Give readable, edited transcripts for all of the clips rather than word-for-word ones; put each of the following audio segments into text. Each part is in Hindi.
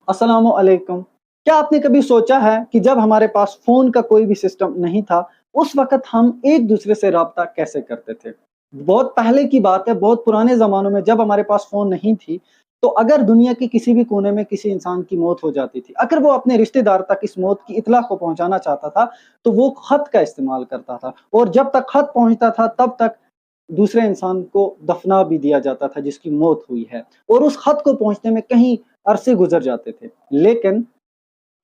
अस्सलामु अलैकुम। क्या आपने कभी सोचा है कि जब हमारे पास फ़ोन का कोई भी सिस्टम नहीं था, उस वक़्त हम एक-दूसरे से राब्ता कैसे करते थे? बहुत पहले की बात है, बहुत पुराने ज़मानों में जब हमारे पास फ़ोन नहीं थी, तो अगर दुनिया के किसी भी कोने में किसी इंसान की मौत हो जाती थी, अगर वो अपने रिश्तेदार तक इस मौत की इत्तला को पहुँचाना चाहता था, तो वो ख़त का इस्तेमाल करता था और जब तक ख़त पहुँचता था, तब तक दूसरे इंसान को दफ़ना भी दिया जाता था जिसकी मौत हुई है और उस ख़त को पहुँचने में कहीं अरसे गुज़र जाते थे। लेकिन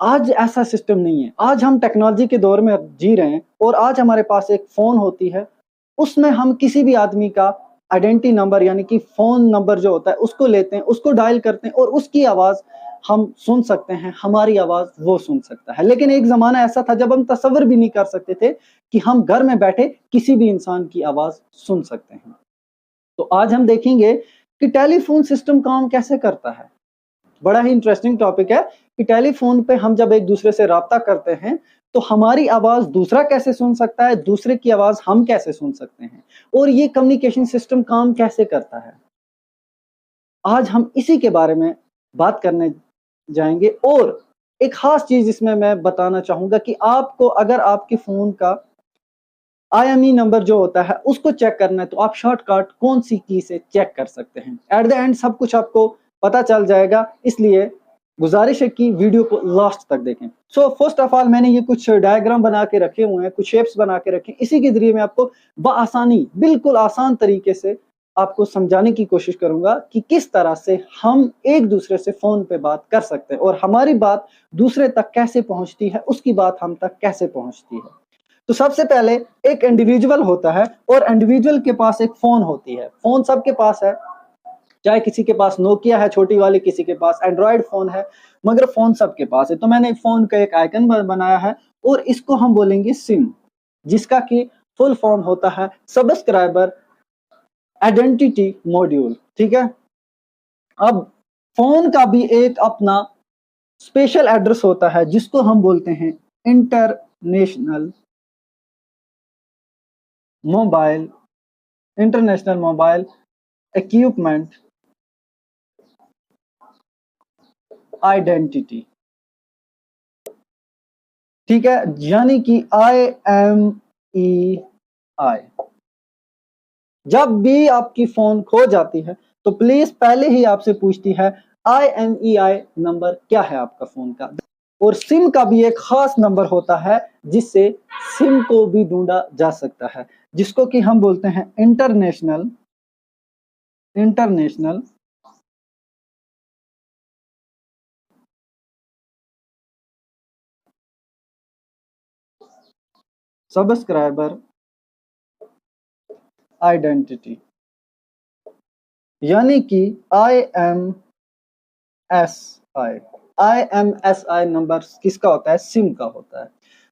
आज ऐसा सिस्टम नहीं है। आज हम टेक्नोलॉजी के दौर में जी रहे हैं और आज हमारे पास एक फ़ोन होती है, उसमें हम किसी भी आदमी का आइडेंटिटी नंबर यानी कि फ़ोन नंबर जो होता है उसको लेते हैं, उसको डायल करते हैं और उसकी आवाज़ हम सुन सकते हैं, हमारी आवाज़ वो सुन सकता है। लेकिन एक ज़माना ऐसा था जब हम तसव्वुर भी नहीं कर सकते थे कि हम घर में बैठे किसी भी इंसान की आवाज़ सुन सकते हैं। तो आज हम देखेंगे कि टेलीफ़ोन सिस्टम काम कैसे करता है। बड़ा ही इंटरेस्टिंग टॉपिक है कि टेलीफ़ोन पे हम जब एक-दूसरे से राब्ता करते हैं, तो हमारी आवाज़ दूसरा कैसे सुन सकता है, दूसरे की आवाज़ हम कैसे सुन सकते हैं और ये कम्युनिकेशन सिस्टम काम कैसे करता है। आज हम इसी के बारे में बात करने जाएँगे और एक ख़ास चीज़ इसमें मैं बताना चाहूँगा कि आपको अगर आपके फ़ोन का आईएमईआई नंबर जो होता है उसको चेक करना है तो आप शॉर्टकट कौन-सी की से चेक कर सकते हैं। एट द एंड सब कुछ आपको पता चल जाएगा, इसलिए गुज़ारिश है कि वीडियो को लास्ट तक देखें। सो फर्स्ट ऑफ ऑल मैंने ये कुछ डायग्राम बना के रखे हुए हैं, कुछ शेप्स बना के रखे हैं, इसी के ज़रिए मैं आपको बआसानी, बिल्कुल आसान तरीके से आपको समझाने की कोशिश करूँगा कि किस तरह से हम एक-दूसरे से फ़ोन पे बात कर सकते हैं और हमारी बात दूसरे तक कैसे पहुँचती है, उसकी बात हम तक कैसे पहुँचती है। तो सबसे पहले एक इंडिविजुअल होता है और इंडिविजुअल के पास एक फ़ोन होती है। फ़ोन सबके पास है, चाहे किसी के पास नोकिया है छोटी वाली, किसी के पास एंड्रॉयड फ़ोन है, मगर फ़ोन सबके पास है। तो मैंने फ़ोन का एक आइकन बनाया है और इसको हम बोलेंगे सिम, जिसका कि फुल फॉर्म होता है सब्सक्राइबर आइडेंटिटी मॉड्यूल, ठीक है? अब फ़ोन का भी एक अपना स्पेशल एड्रेस होता है जिसको हम बोलते हैं international mobile international mobile equipment identity, ठीक है? यानी कि IMEI। जब भी आपकी फ़ोन खो जाती है, तो प्लीज़ पहले ही आपसे पूछती है IMEI नंबर क्या है आपका फ़ोन का? और सिम का भी एक ख़ास नंबर होता है, जिससे सिम को भी ढूँढा जा सकता है, जिसको कि हम बोलते हैं इंटरनेशनल इंटरनेशनल सब्सक्राइबर आइडेंटिटी, यानी कि IMSI। IMSI नंबर किसका होता है? सिम का होता है।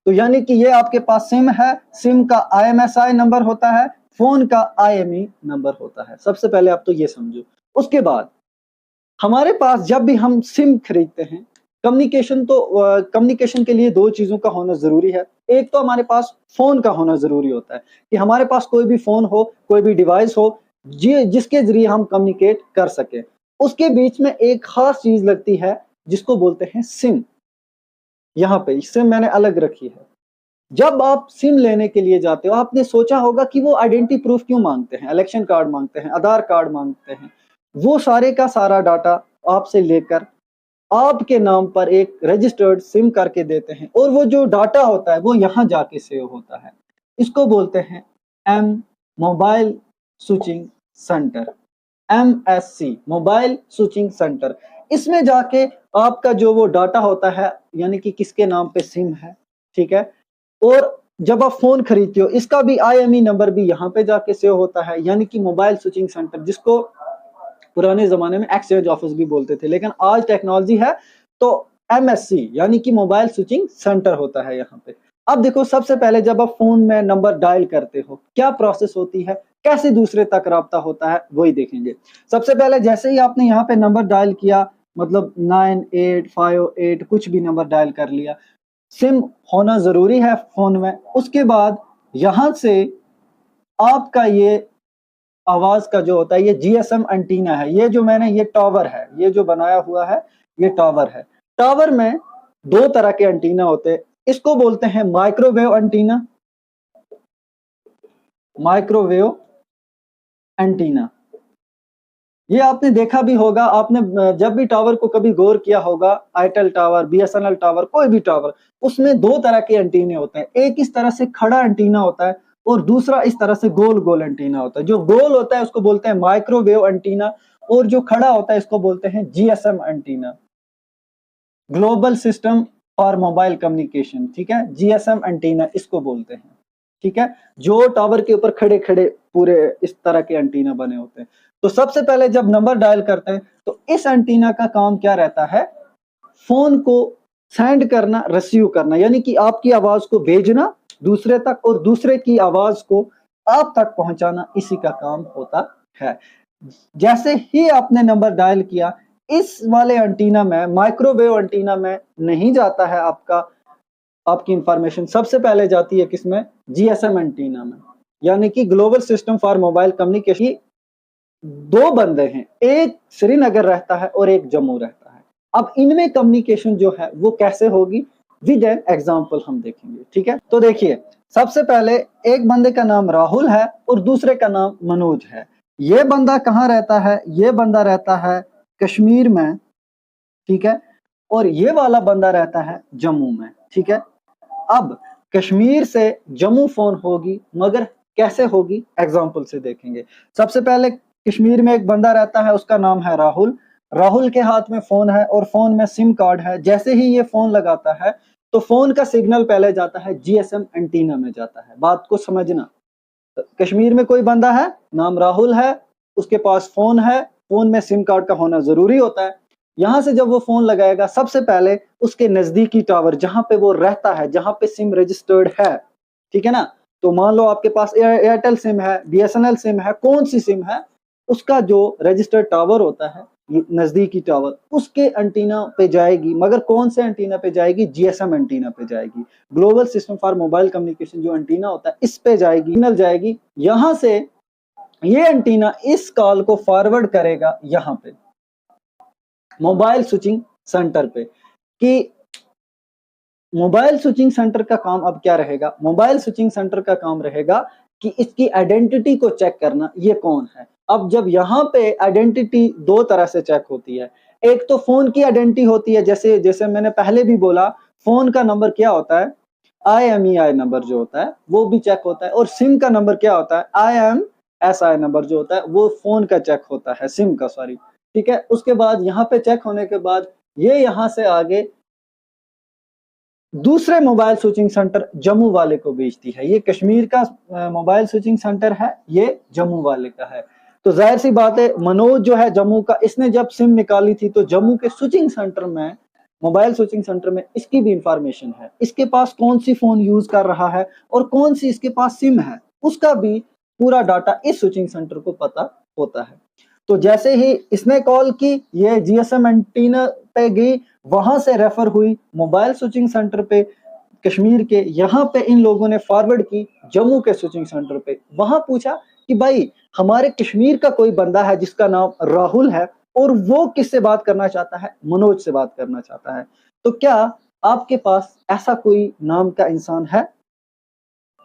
तो यानी कि ये आपके पास सिम है, सिम का IMSI नंबर होता है, फ़ोन का IMEI नंबर होता है। सबसे पहले आप तो ये समझो। उसके बाद हमारे पास जब भी हम सिम खरीदते हैं, कम्युनिकेशन के लिए 2 चीज़ों का होना ज़रूरी है। एक तो हमारे पास फ़ोन का होना ज़रूरी होता है कि हमारे पास कोई भी फ़ोन हो, कोई भी डिवाइस हो, जिसके ज़रिए हम कम्युनिकेट कर सकें। उसके बीच में एक ख़ास चीज़ लगती है, जिसको बोलते हैं सिम। यहाँ पे सिम मैंने अलग रखी है। जब आप सिम लेने के लिए जाते हो, आपने सोचा होगा कि वो आइडेंटिटी प्रूफ क्यों माँगते हैं? इलेक्शन कार्ड माँगते हैं, आधार कार्ड माँगते हैं। वो सारे का सारा डाटा आपसे लेकर आपके नाम पर एक रजिस्टर्ड सिम करके देते हैं और वो जो डाटा होता है वो यहाँ जाके सेव होता है। इसको बोलते हैं M mobile switching centre, MSC mobile switching centre. इसमें जाके आपका जो वो डाटा होता है यानी कि किसके नाम पे सिम है, ठीक है? और जब आप फ़ोन खरीदते हो इसका भी IMEI नंबर भी यहाँ पे जाके सेव होता है यानी कि मोबाइल स्विचिंग सेंटर, जिसको पुराने ज़माने में एक्सचेंज ऑफिस भी बोलते थे, लेकिन आज टेक्नोलॉजी है तो MSC यानी कि मोबाइल स्विचिंग सेंटर होता है यहाँ पे। अब देखो सबसे पहले जब आप फ़ोन में नंबर डायल करते हो, क्या प्रोसेस होती है, कैसे दूसरे तक राब्ता होता है, वही देखेंगे। सबसे पहले जैसे ही आपने यहाँ पे नंबर डायल किया, मतलब 9858 कुछ भी नंबर डायल कर लिया, सिम होना ज़रूरी है फ़ोन में। उसके बाद यहाँ से आपका ये आवाज़ का जो होता है ये GSM एंटीना है, ये जो मैंने ये टॉवर है, ये जो बनाया हुआ है, ये टॉवर है। टावर में दो तरह के एंटीना होते हैं, इसको बोलते हैं माइक्रोवेव एंटीना, माइक्रोवेव एंटीना। ये आपने देखा भी होगा, आपने जब भी टावर को कभी गौर किया होगा, एयरटेल टावर, बीएसएनएल टावर, कोई भी टावर, उसमें दो तरह के एंटीने होते हैं। एक इस तरह से खड़ा एंटीना होता है और दूसरा इस तरह से गोल गोल एंटीना होता है। जो गोल होता है उसको बोलते हैं माइक्रोवेव एंटीना और जो खड़ा होता है इसको बोलते हैं GSM antenna, global system for mobile communication. ठीक है, जीएसएम एंटीना इसको बोलते हैं। ठीक है, जो टावर के ऊपर खड़े खड़े पूरे इस तरह के एंटीना बने होते हैं। तो सबसे पहले जब नंबर डायल करते हैं तो इस एंटीना का काम क्या रहता है, फोन को सेंड करना, रिसीव करना, यानी कि आपकी आवाज को भेजना दूसरे तक और दूसरे की आवाज को आप तक पहुंचाना, इसी का काम होता है। जैसे ही आपने नंबर डायल किया, इस वाले एंटीना में, माइक्रोवेव एंटीना में नहीं जाता है आपकी इंफॉर्मेशन, सबसे पहले जाती है किसमें, जीएसएम एंटीना में, यानी कि global system for mobile communication. दो बंदे हैं, एक श्रीनगर रहता है और एक जम्मू रहता है। अब इनमें कम्युनिकेशन जो है वो कैसे होगी, विद एन एग्जांपल हम देखेंगे। ठीक है, तो देखिए, सबसे पहले एक बंदे का नाम राहुल है और दूसरे का नाम मनोज है। ये बंदा कहाँ रहता है, ये बंदा रहता है कश्मीर में। ठीक है, और ये वाला बंदा रहता है जम्मू में। ठीक है, अब कश्मीर से जम्मू फोन होगी, मगर कैसे होगी, एग्जांपल से देखेंगे। सबसे पहले कश्मीर में एक बंदा रहता है, उसका नाम है राहुल। राहुल के हाथ में फोन है और फोन में सिम कार्ड है। जैसे ही ये फोन लगाता है तो फोन का सिग्नल पहले जाता है जीएसएम एंटीना में जाता है। बात को समझना, कश्मीर में कोई बंदा है, नाम राहुल है, उसके पास फोन है, फोन में सिम कार्ड का होना जरूरी होता है। यहां से जब वो फोन लगाएगा, सबसे पहले उसके नजदीकी टावर जहां पे वो रहता है, जहां पे सिम रजिस्टर्ड है, ठीक है ना, तो मान लो आपके पास एयरटेल सिम है, बीएसएनएल सिम है, कौन सी सिम है, उसका जो रजिस्टर्ड टावर होता है, नजदीकी टावर, उसके एंटीना पे जाएगी। मगर कौन से एंटीना पे जाएगी, जीएसएम एंटीना पे जाएगी, global system for mobile communication जो एंटीना होता है, इस पे जाएगी, सिग्नल जाएगी। यहां से ये एंटीना इस कॉल को फॉरवर्ड करेगा यहां पे मोबाइल स्विचिंग सेंटर पे। कि मोबाइल स्विचिंग सेंटर का काम अब क्या रहेगा, मोबाइल स्विचिंग सेंटर का काम रहेगा कि इसकी आइडेंटिटी को चेक करना, ये कौन है। अब जब यहाँ पे आइडेंटिटी दो तरह से चेक होती है, एक तो फोन की आइडेंटिटी होती है, जैसे जैसे मैंने पहले भी बोला, फोन का नंबर क्या होता है, IMEI नंबर जो होता है वो भी चेक होता है, और सिम का नंबर क्या होता है, IMSI नंबर जो होता है वो फोन का चेक होता है, सिम का, सॉरी। ठीक है, उसके बाद यहाँ पे चेक होने के बाद ये यहाँ से आगे दूसरे मोबाइल स्विचिंग सेंटर जम्मू वाले को भेजती है। ये कश्मीर का मोबाइल स्विचिंग सेंटर है, ये जम्मू वाले का है। तो जाहिर सी बात है, मनोज जो है जम्मू का, इसने जब सिम निकाली थी तो जम्मू के स्विचिंग सेंटर में, मोबाइल स्विचिंग सेंटर में इसकी भी इंफॉर्मेशन है, इसके पास कौन सी फोन यूज कर रहा है और कौन सी इसके पास सिम है, उसका भी पूरा डाटा इस स्विचिंग सेंटर को पता होता है। तो जैसे ही इसने कॉल की, ये जीएसएम एंटीना पे गई, वहां से रेफर हुई मोबाइल स्विचिंग सेंटर पे कश्मीर के, यहाँ पे इन लोगों ने फॉरवर्ड की जम्मू के स्विचिंग सेंटर पे। वहां पूछा कि भाई हमारे कश्मीर का कोई बंदा है जिसका नाम राहुल है और वो किससे बात करना चाहता है, मनोज से बात करना चाहता है। तो क्या आपके पास ऐसा कोई नाम का इंसान है।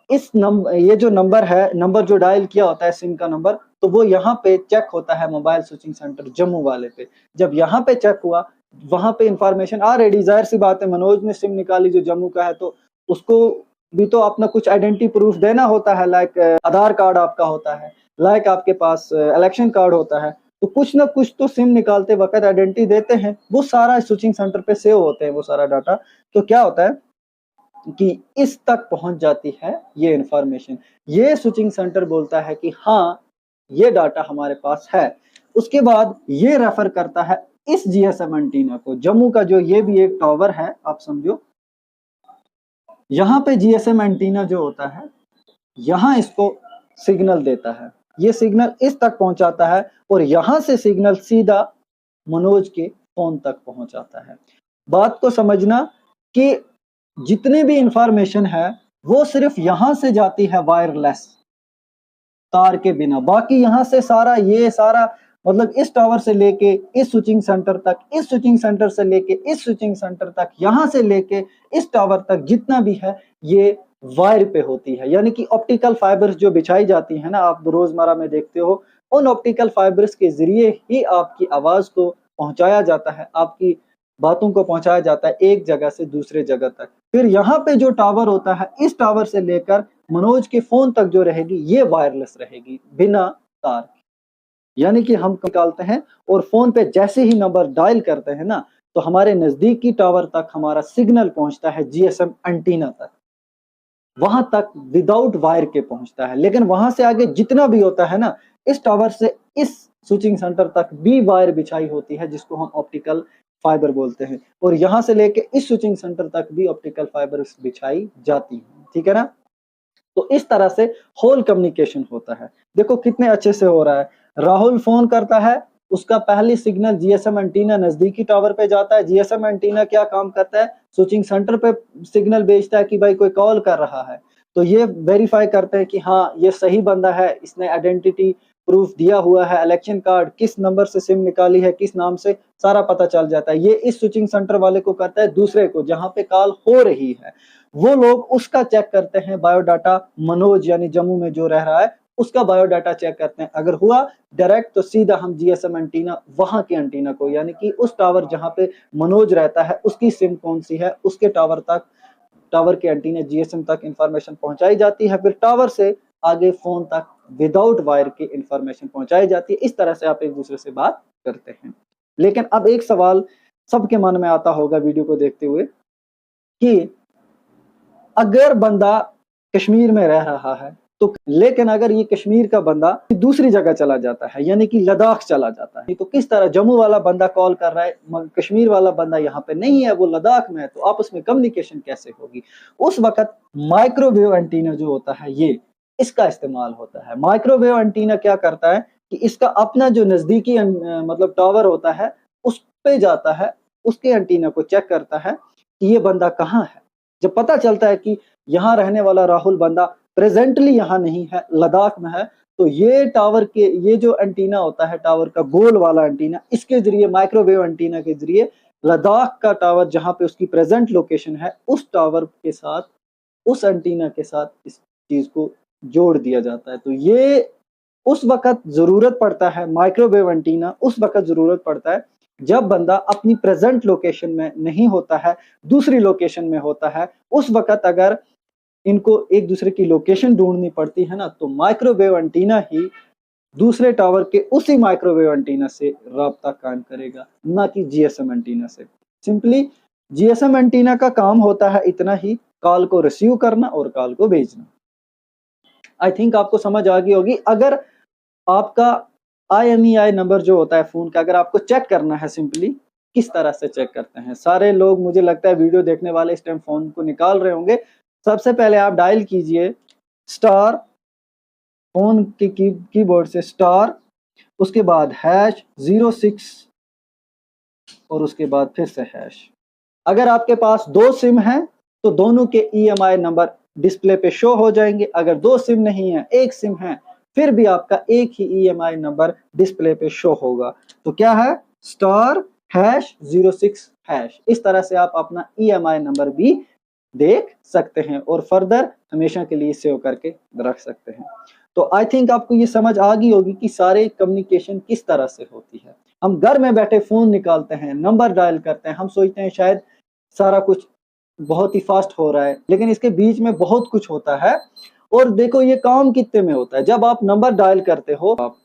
इस नंबर, ये जो नंबर है, नंबर जो डायल किया होता है सिम का नंबर, तो वो यहाँ पे चेक होता है मोबाइल स्विचिंग सेंटर जम्मू वाले पे। जब यहाँ पे चेक हुआ, वहां पे इंफॉर्मेशन आ रेडी, जाहिर सी बात है, मनोज ने सिम निकाली जो जम्मू का है, तो उसको भी तो अपना कुछ आइडेंटिटी प्रूफ देना होता है, लाइक आधार कार्ड आपका होता है, लाइक आपके पास इलेक्शन कार्ड होता है, तो कुछ ना कुछ तो सिम निकालते वक्त आइडेंटिटी देते हैं। वो सारा स्विचिंग सेंटर पे सेव होते हैं, वो सारा डाटा। तो क्या होता है कि इस तक पहुंच जाती है ये इंफॉर्मेशन, ये स्विचिंग सेंटर बोलता है कि हाँ ये डाटा हमारे पास है। उसके बाद ये रेफर करता है इस जीएसएम एंटीना को, जम्मू का जो ये भी एक टावर है, आप समझो, यहाँ पे जीएसएम एंटीना जो होता है, यहाँ इसको सिग्नल देता है, ये सिग्नल इस तक पहुंचाता है और यहां से सिग्नल सीधा मनोज के फोन तक पहुंचाता है। बात को समझना कि जितने भी इंफॉर्मेशन है वो सिर्फ यहां से जाती है वायरलेस तार के बिना, बाकी यहां से सारा ये सारा मतलब इस टावर से लेके इस स्विचिंग सेंटर तक, इस स्विचिंग सेंटर से लेके इस स्विचिंग सेंटर तक, यहाँ से लेके इस टावर तक जितना भी है ये वायर पे होती है। यानी कि ऑप्टिकल फाइबर्स जो बिछाई जाती है ना, आप रोजमर्रा में देखते हो, उन ऑप्टिकल फाइबर्स के जरिए ही आपकी आवाज को पहुंचाया जाता है, आपकी बातों को पहुंचाया जाता है एक जगह से दूसरे जगह तक। फिर यहाँ पे जो टावर होता है, इस टावर से लेकर मनोज के फोन तक जो रहेगी ये वायरलेस रहेगी, बिना तार। यानी कि हम निकालते हैं और फोन पे जैसे ही नंबर डायल करते हैं ना, तो हमारे नजदीकी टावर तक हमारा सिग्नल पहुंचता है, जीएसएम एंटीना तक, वहां तक विदाउट वायर के पहुंचता है। लेकिन वहां से आगे जितना भी होता है ना, इस टावर से इस स्विचिंग सेंटर तक भी वायर बिछाई होती है, जिसको हम ऑप्टिकल फाइबर बोलते हैं, और यहां से लेके इस स्विचिंग सेंटर तक भी ऑप्टिकल फाइबर बिछाई जाती है। ठीक है ना। तो इस तरह से होल कम्युनिकेशन होता है। देखो कितने अच्छे से हो रहा है। राहुल फोन करता है, उसका पहली सिग्नल जीएसएम एंटीना नजदीकी टावर पे जाता है। जीएसएम एंटीना क्या काम करता है, स्विचिंग सेंटर पे सिग्नल भेजता है कि भाई कोई कॉल कर रहा है, तो ये वेरीफाई करते हैं कि हाँ ये सही बंदा है, इसने आइडेंटिटी प्रूफ दिया हुआ है, इलेक्शन कार्ड, किस नंबर से सिम निकाली है, किस नाम से, सारा पता चल जाता है। ये इस स्विचिंग सेंटर वाले को करता है, दूसरे को जहां पे कॉल हो रही है वो लोग उसका चेक करते हैं बायोडाटा, मनोज यानी जम्मू में जो रह रहा है उसका बायोडाटा चेक करते हैं। अगर हुआ डायरेक्ट तो सीधा हम जीएसएम एंटीना, वहां के एंटीना को, यानी कि उस टावर जहां पे मनोज रहता है उसकी सिम कौन सी है, उसके टावर तक, टावर के एंटीना जीएसएम तक इंफॉर्मेशन पहुंचाई जाती है। फिर टावर से आगे फोन तक विदाउट वायर की इंफॉर्मेशन पहुंचाई जाती है। इस तरह से आप एक दूसरे से बात करते हैं। लेकिन अब एक सवाल सबके मन में आता होगा वीडियो को देखते हुए कि अगर बंदा कश्मीर में रह रहा है तो, लेकिन अगर ये कश्मीर का बंदा दूसरी जगह चला जाता है, यानी कि लद्दाख चला जाता है, तो किस तरह जम्मू वाला बंदा कॉल कर रहा है, कश्मीर वाला बंदा यहाँ पे नहीं है, वो लद्दाख में है, तो आपस में कम्युनिकेशन कैसे होगी। उस वक्त माइक्रोवेव एंटीना जो होता है ये, इसका इस्तेमाल होता है। माइक्रोवेव एंटीना क्या करता है कि इसका अपना जो नजदीकी मतलब टावर होता है उस पे जाता है, उसके एंटीना को चेक करता है कि ये बंदा कहाँ है। जब पता चलता है कि यहाँ रहने वाला राहुल बंदा प्रेजेंटली यहाँ नहीं है, लद्दाख में है, तो ये टावर के, ये जो एंटीना होता है टावर का गोल वाला एंटीना, इसके जरिए, माइक्रोवेव एंटीना के जरिए लद्दाख का टावर जहाँ पे उसकी प्रेजेंट लोकेशन है, उस टावर के साथ, उस एंटीना के साथ इस चीज को जोड़ दिया जाता है। तो ये उस वक्त जरूरत पड़ता है, माइक्रोवेव एंटीना उस वक्त जरूरत पड़ता है जब बंदा अपनी प्रेजेंट लोकेशन में नहीं होता है, दूसरी लोकेशन में होता है। उस वक्त अगर इनको एक दूसरे की लोकेशन ढूंढनी पड़ती है ना, तो माइक्रोवेव एंटीना ही दूसरे टावर के उसी माइक्रोवेव एंटीना से राब्ता कायम करेगा, ना कि जीएसएम एंटीना से। सिंपली जीएसएम एंटीना का काम होता है इतना ही, कॉल को रिसीव करना और कॉल को भेजना। आई थिंक आपको समझ आ गई होगी। अगर आपका IMEI नंबर जो होता है फोन का, अगर आपको चेक करना है, सिंपली किस तरह से चेक करते हैं। सारे लोग, मुझे लगता है वीडियो देखने वाले इस टाइम फोन को निकाल रहे होंगे। सबसे पहले आप डायल कीजिए स्टार, फोन के कीबोर्ड से स्टार, उसके बाद #06 और उसके बाद फिर से हैश। अगर आपके पास 2 सिम हैं तो दोनों के EMI नंबर डिस्प्ले पे शो हो जाएंगे। अगर 2 सिम नहीं है, 1 सिम है, फिर भी आपका एक ही EMI नंबर डिस्प्ले पे शो होगा। तो क्या है, स्टार #06#। इस तरह से आप अपना EMI नंबर भी देख सकते हैं और फर्दर हमेशा के लिए सेव करके रख सकते हैं। तो आई थिंक आपको ये समझ आ गई होगी कि सारे कम्युनिकेशन किस तरह से होती है। हम घर में बैठे फोन निकालते हैं, नंबर डायल करते हैं, हम सोचते हैं शायद सारा कुछ बहुत ही फास्ट हो रहा है, लेकिन इसके बीच में बहुत कुछ होता है। और देखो ये काम कितने में होता है। जब आप नंबर डायल करते हो, आप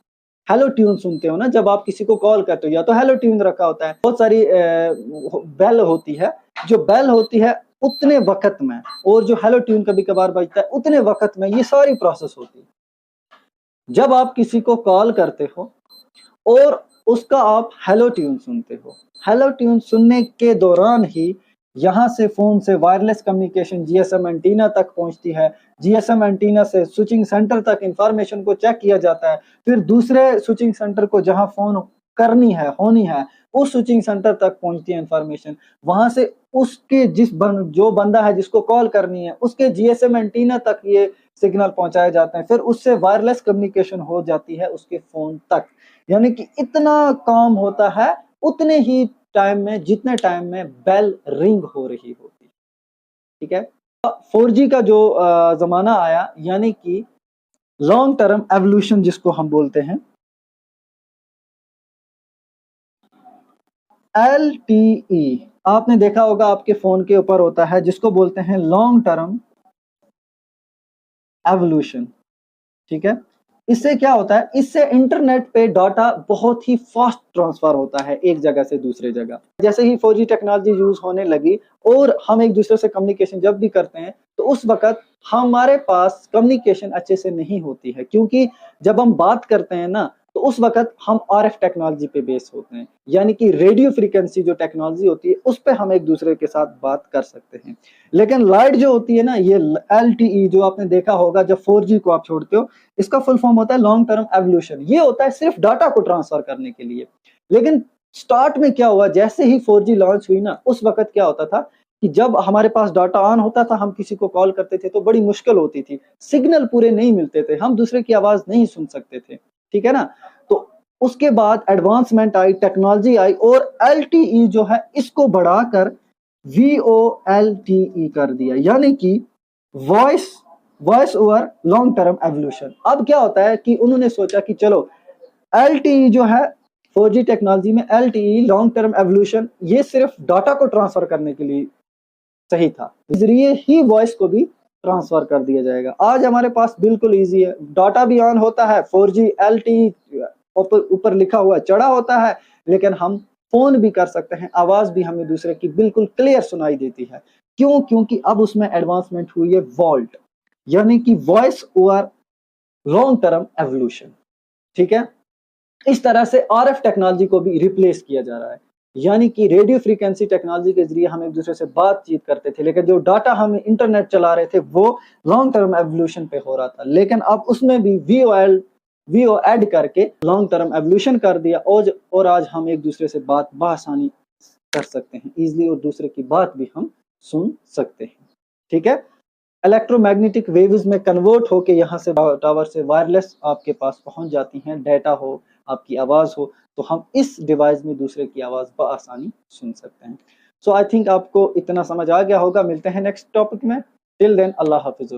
हेलो ट्यून सुनते हो ना, जब आप किसी को कॉल करते हो, या तो हेलो ट्यून रखा होता है, बहुत सारी बेल होती है, जो बेल होती है उतने वक्त में, और जो हेलो ट्यून कभी कभार बजता है उतने वक्त में, ये सारी प्रोसेस होती है। जब आप किसी को कॉल करते हो और उसका आप हेलो ट्यून सुनते हो, हेलो ट्यून सुनने के दौरान ही यहाँ से फोन से वायरलेस कम्युनिकेशन जीएसएम एंटीना तक पहुंचती है। जीएसएम एंटीना से स्विचिंग सेंटर तक इंफॉर्मेशन को चेक किया जाता है। फिर दूसरे स्विचिंग सेंटर को जहां फोन करनी है, होनी है, उस स्विचिंग सेंटर तक पहुंचती है इंफॉर्मेशन। वहां से उसके जो बंदा है जिसको कॉल करनी है, उसके जीएसएम एंटीना तक ये सिग्नल पहुंचाए जाते हैं, फिर उससे वायरलेस कम्युनिकेशन हो जाती है उसके फोन तक। यानी कि इतना काम होता है उतने ही टाइम में जितने टाइम में बेल रिंग हो रही होती। ठीक है, 4G का जो जमाना आया, यानी कि लॉन्ग टर्म एवोल्यूशन जिसको हम बोलते हैं, LTE आपने देखा होगा आपके फोन के ऊपर होता है, जिसको बोलते हैं लॉन्ग टर्म एवोल्यूशन। ठीक है, इससे क्या होता है, इससे इंटरनेट पे डाटा बहुत ही फास्ट ट्रांसफर होता है एक जगह से दूसरे जगह। जैसे ही 4G टेक्नोलॉजी यूज होने लगी और हम एक दूसरे से कम्युनिकेशन जब भी करते हैं, तो उस वक्त हमारे पास कम्युनिकेशन अच्छे से नहीं होती है, क्योंकि जब हम बात करते हैं ना, तो उस वक्त हम RF टेक्नोलॉजी पे बेस होते हैं, यानी कि रेडियो फ्रीक्वेंसी जो टेक्नोलॉजी होती है उस पे हम एक दूसरे के साथ बात कर सकते हैं। लेकिन लाइट जो होती है ना, ये LTE जो आपने देखा होगा, जब 4G को आप छोड़ते हो, इसका फुल फॉर्म होता है लॉन्ग टर्म एवोल्यूशन। ये होता है सिर्फ डाटा को ट्रांसफर करने के लिए। लेकिन स्टार्ट में क्या हुआ, जैसे ही 4G लॉन्च हुई ना, उस वक्त क्या होता था कि जब हमारे पास डाटा ऑन होता था, हम किसी को कॉल करते थे तो बड़ी मुश्किल होती थी, सिग्नल पूरे नहीं मिलते थे, हम दूसरे की आवाज नहीं सुन सकते थे। ठीक है ना, तो उसके बाद एडवांसमेंट आई, टेक्नोलॉजी आई, और LTE जो है इसको बढ़ाकर VoLTE कर दिया, यानी कि voice over long term evolution. अब क्या होता है कि उन्होंने सोचा कि चलो LTE जो है 4G टेक्नोलॉजी में, LTE लॉन्ग टर्म एवोल्यूशन, ये सिर्फ डाटा को ट्रांसफर करने के लिए सही था, जरिए ही वॉइस को भी ट्रांसफर कर दिया जाएगा। आज हमारे पास बिल्कुल इजी है, डाटा भी ऑन होता है, 4G LTE ऊपर लिखा हुआ चढ़ा होता है, लेकिन हम फोन भी कर सकते हैं, आवाज भी हमें दूसरे की बिल्कुल क्लियर सुनाई देती है। क्यों? क्योंकि अब उसमें एडवांसमेंट हुई है वॉल्ट, यानी कि voice over long term evolution. ठीक है, इस तरह से RF टेक्नोलॉजी को भी रिप्लेस किया जा रहा है, यानी कि रेडियो फ्रीक्वेंसी टेक्नोलॉजी के जरिए हम एक दूसरे से बातचीत करते थे, लेकिन जो डाटा हम इंटरनेट चला रहे थे वो लॉन्ग टर्म एवोल्यूशन पे हो रहा था। लेकिन अब उसमें भी VO ऐड करके लॉन्ग टर्म एवोल्यूशन कर दिया, और आज हम एक दूसरे से बात बआसानी कर सकते हैं इजीली, और दूसरे की बात भी हम सुन सकते हैं। ठीक है, इलेक्ट्रोमैग्नेटिक वेव्स में कन्वर्ट होके यहाँ से टावर से वायरलेस आपके पास पहुंच जाती हैं, डाटा हो, आपकी आवाज हो, तो हम इस डिवाइस में दूसरे की आवाज बआसानी सुन सकते हैं। सो आई थिंक आपको इतना समझ आ गया होगा। मिलते हैं नेक्स्ट टॉपिक में। टिल देन, अल्लाह हाफिज़।